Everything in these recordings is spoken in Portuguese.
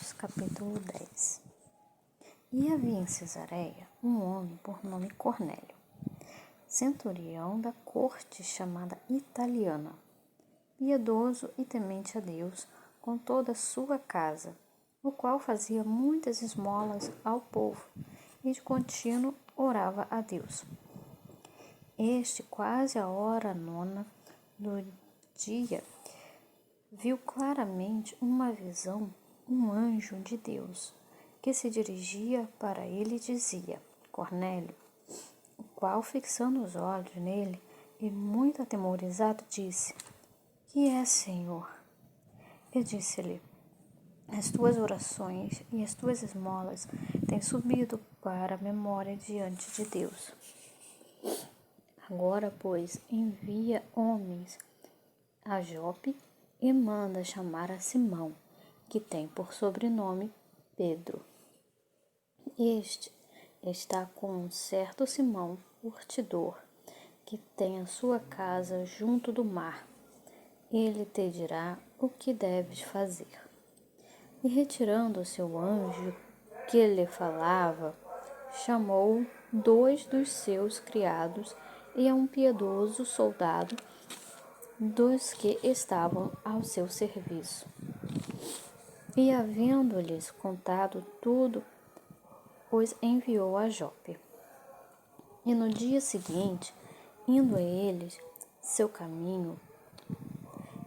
Atos, capítulo 10. E havia em Cesareia um homem por nome Cornélio, centurião da corte chamada Italiana, piedoso e temente a Deus com toda a sua casa, o qual fazia muitas esmolas ao povo e de contínuo orava a Deus. Este, quase a hora nona do dia, viu claramente uma visão, um anjo de Deus, que se dirigia para ele e dizia: Cornélio, o qual, fixando os olhos nele e muito atemorizado, disse: Que é, Senhor? E disse-lhe: As tuas orações e as tuas esmolas têm subido para a memória diante de Deus. Agora, pois, envia homens a Jope e manda chamar a Simão, que tem por sobrenome Pedro. Este está com um certo Simão, curtidor, que tem a sua casa junto do mar. Ele te dirá o que deves fazer. E retirando-se o anjo que lhe falava, chamou 2 dos seus criados e a um piedoso soldado dos que estavam ao seu serviço. E, havendo-lhes contado tudo, os enviou a Jope. E no dia seguinte, indo a eles seu caminho,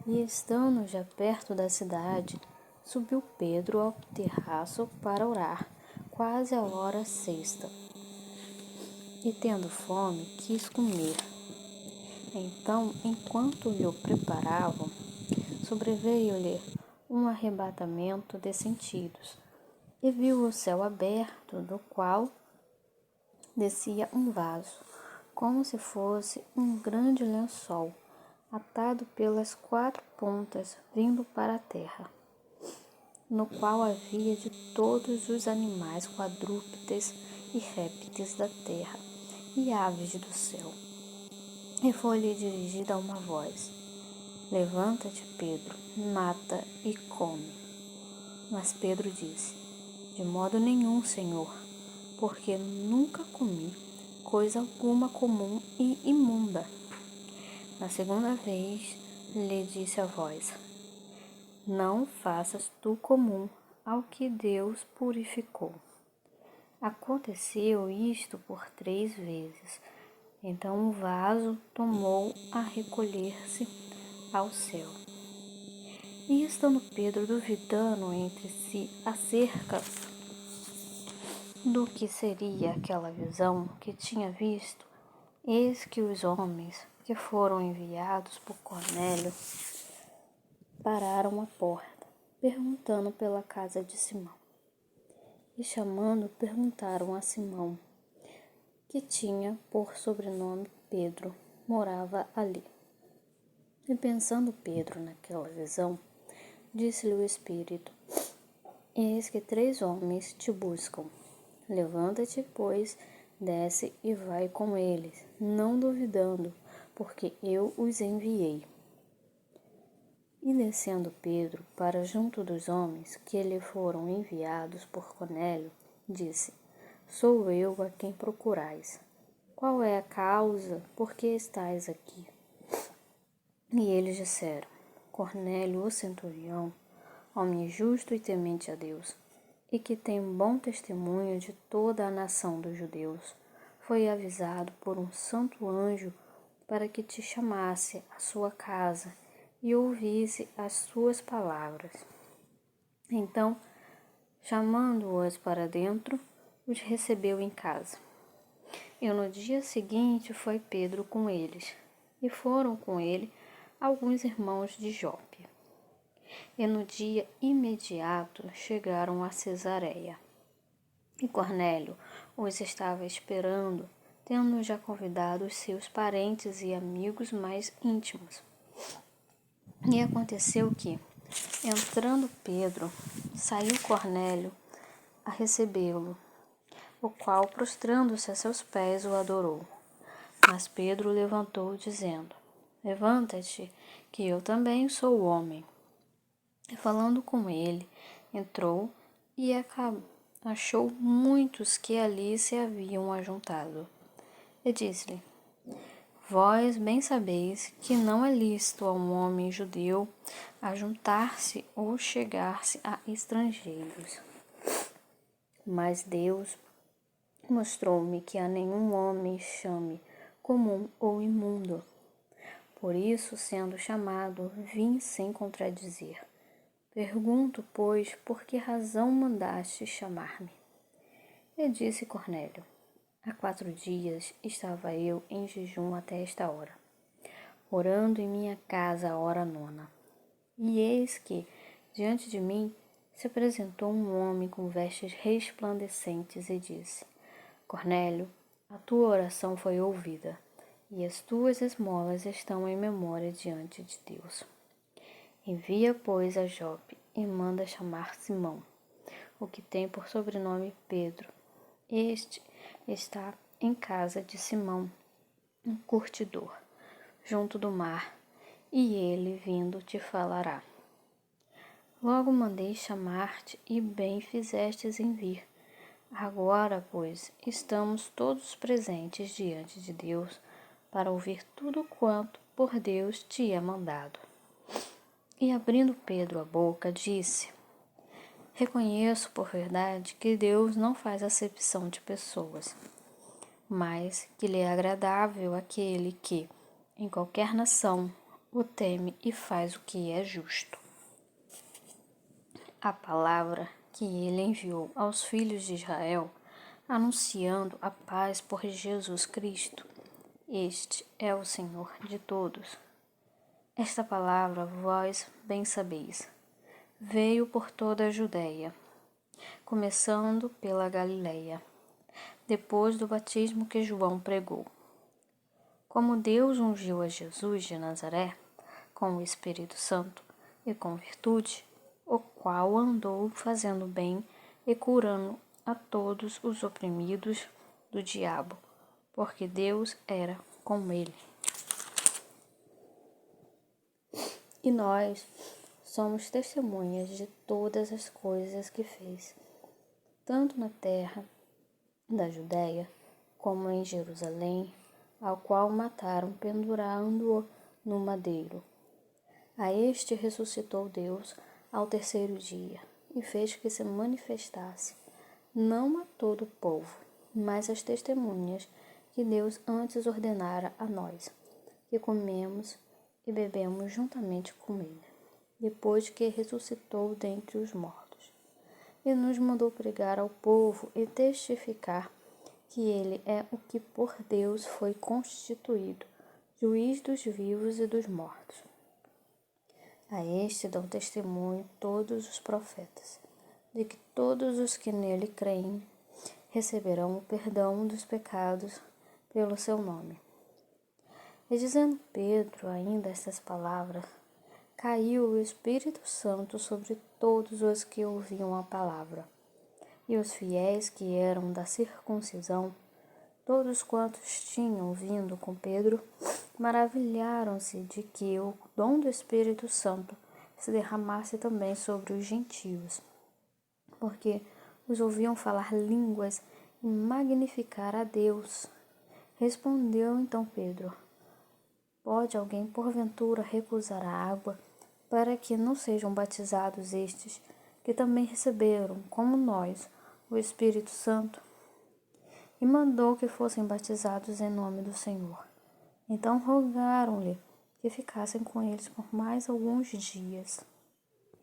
e estando já perto da cidade, subiu Pedro ao terraço para orar, quase a hora sexta. E tendo fome, quis comer. Então, enquanto lhe preparavam, sobreveio-lhe um arrebatamento de sentidos, e viu o céu aberto, do qual descia um vaso, como se fosse um grande lençol, atado pelas 4 pontas, vindo para a terra, no qual havia de todos os animais quadrúpedes e répteis da terra, e aves do céu. E foi-lhe dirigida uma voz: Levanta-te, Pedro, mata e come. Mas Pedro disse: De modo nenhum, Senhor, porque nunca comi coisa alguma comum e imunda. Na segunda vez lhe disse a voz: Não faças tu comum ao que Deus purificou. Aconteceu isto por 3 vezes. Então o vaso tomou a recolher-se ao céu. E estando Pedro duvidando entre si acerca do que seria aquela visão que tinha visto, eis que os homens que foram enviados por Cornélio pararam à porta, perguntando pela casa de Simão. E chamando, perguntaram a Simão, que tinha por sobrenome Pedro, morava ali. E pensando Pedro naquela visão, disse-lhe o Espírito: Eis que 3 homens te buscam. Levanta-te, pois, desce e vai com eles, não duvidando, porque eu os enviei. E descendo Pedro para junto dos homens que lhe foram enviados por Cornélio, disse: Sou eu a quem procurais. Qual é a causa por que estais aqui? E eles disseram: Cornélio, o centurião, homem justo e temente a Deus, e que tem bom testemunho de toda a nação dos judeus, foi avisado por um santo anjo para que te chamasse à sua casa e ouvisse as suas palavras. Então, chamando-os para dentro, os recebeu em casa. E no dia seguinte foi Pedro com eles, e foram com ele alguns irmãos de Jope. E no dia imediato chegaram a Cesareia. E Cornélio os estava esperando, tendo já convidado os seus parentes e amigos mais íntimos. E aconteceu que, entrando Pedro, saiu Cornélio a recebê-lo, o qual, prostrando-se a seus pés, o adorou. Mas Pedro levantou, dizendo: Levanta-te, que eu também sou homem. E falando com ele, entrou e achou muitos que ali se haviam ajuntado. E disse-lhe: Vós bem sabeis que não é lícito a um homem judeu ajuntar-se ou chegar-se a estrangeiros. Mas Deus mostrou-me que a nenhum homem chame comum ou imundo. Por isso, sendo chamado, vim sem contradizer. Pergunto, pois, por que razão mandaste chamar-me? E disse Cornélio: Há 4 dias estava eu em jejum até esta hora, orando em minha casa a hora 9. E eis que, diante de mim, se apresentou um homem com vestes resplandecentes e disse: Cornélio, a tua oração foi ouvida, e as tuas esmolas estão em memória diante de Deus. Envia, pois, a Jope e manda chamar Simão, o que tem por sobrenome Pedro. Este está em casa de Simão, um curtidor, junto do mar, e ele, vindo, te falará. Logo mandei chamar-te, e bem fizestes em vir. Agora, pois, estamos todos presentes diante de Deus para ouvir tudo quanto por Deus te é mandado. E abrindo Pedro a boca, disse: Reconheço por verdade que Deus não faz acepção de pessoas, mas que lhe é agradável aquele que, em qualquer nação, o teme e faz o que é justo. A palavra que ele enviou aos filhos de Israel, anunciando a paz por Jesus Cristo. Este é o Senhor de todos. Esta palavra vós bem sabeis. Veio por toda a Judéia, começando pela Galileia, depois do batismo que João pregou. Como Deus ungiu a Jesus de Nazaré, com o Espírito Santo e com virtude, o qual andou fazendo bem e curando a todos os oprimidos do diabo, porque Deus era com ele. E nós somos testemunhas de todas as coisas que fez, tanto na terra da Judéia como em Jerusalém, ao qual mataram pendurando-o no madeiro. A este ressuscitou Deus ao 3º dia e fez que se manifestasse, não a todo o povo, mas às testemunhas que Deus antes ordenara a nós, que comemos e bebemos juntamente com ele, depois que ressuscitou dentre os mortos. E nos mandou pregar ao povo e testificar que ele é o que por Deus foi constituído, juiz dos vivos e dos mortos. A este dão testemunho todos os profetas, de que todos os que nele creem receberão o perdão dos pecados pelo seu nome. E dizendo Pedro ainda estas palavras, caiu o Espírito Santo sobre todos os que ouviam a palavra. E os fiéis que eram da circuncisão, todos quantos tinham vindo com Pedro, maravilharam-se de que o dom do Espírito Santo se derramasse também sobre os gentios, porque os ouviam falar línguas e magnificar a Deus. Respondeu então Pedro: Pode alguém porventura recusar a água para que não sejam batizados estes, que também receberam, como nós, o Espírito Santo? E mandou que fossem batizados em nome do Senhor. Então rogaram-lhe que ficassem com eles por mais alguns dias.